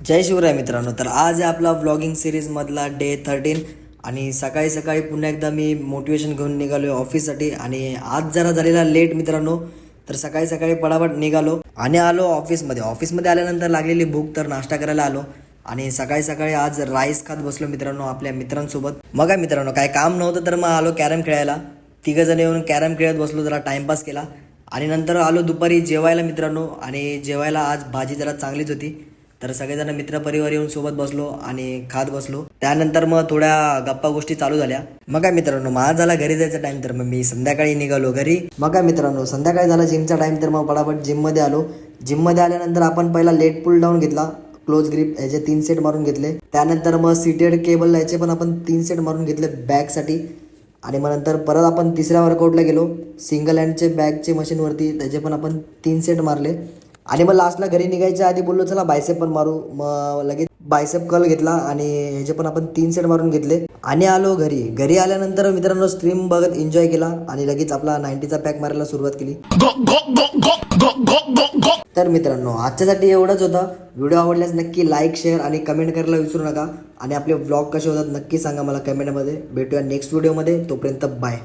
जय शिवराय मित्रांनो. तर आज आहे आपला व्लॉगिंग सिरीजमधला डे 13 आणि सकाळी सकाळी पुन्हा एकदा मी मोटिवेशन घेऊन निघालो आहे ऑफिससाठी. आणि आज जरा झालेला लेट मित्रांनो, तर सकाळी सकाळी पटापट निघालो आणि आलो ऑफिसमध्ये आल्यानंतर लागलेली भूक, तर नाश्ता करायला आलो. आणि सकाळी सकाळी आज राईस खात बसलो मित्रांनो आपल्या मित्रांसोबत. मग काय मित्रांनो, काय काम नव्हतं तर मग आलो कॅरम खेळायला. तिघंजण येऊन कॅरम खेळत बसलो, जरा टाईमपास केला. आणि नंतर आलो दुपारी जेवायला मित्रांनो. आणि जेवायला आज भाजी जरा चांगलीच होती, तर सगळेजण मित्रपरिवार येऊन सोबत बसलो आणि खात बसलो. त्यानंतर मग थोड्या गप्पा गोष्टी चालू झाल्या. मग काय मित्रांनो, माझा झाला घरी जायचा टाइम, तर मग मी संध्याकाळी निघालो घरी. मग काय मित्रांनो, संध्याकाळी झाला जिमचा टाइम, तर मग पटापट जिममध्ये आलो. जिममध्ये आल्यानंतर आपण पहिला लेट पुल डाऊन घेतला, क्लोज ग्रिप याचे 3 सेट मारून घेतले. त्यानंतर मग सीटेड केबल याचे पण आपण 3 सेट मारून घेतले बॅकसाठी. आणि मग नंतर परत आपण तिसऱ्या वर्कआउटला गेलो, सिंगल हँडचे बॅकचे मशीनवरती, त्याचे पण आपण 3 सेट मारले. आणि मग लास्टला घरी निघायच्या आधी बोललो चला बायसेप पण मारू. मग लगेच बायसेप कर्ल घेतला आणि ह्याचे पण आपण 3 सेट मारून घेतले आणि आलो घरी. घरी आल्यानंतर मित्रांनो स्ट्रीम बघत एन्जॉय केला आणि लगेच आपला 90चा पॅक मारायला सुरुवात केली. तर मित्रांनो, आजच्यासाठी एवढंच होतं. व्हिडिओ आवडल्यास नक्की लाईक, शेअर आणि कमेंट करायला विसरू नका. आणि आपले व्लॉग कसे होतात नक्की सांगा मला कमेंटमध्ये. भेटूया नेक्स्ट व्हिडिओमध्ये. तोपर्यंत बाय.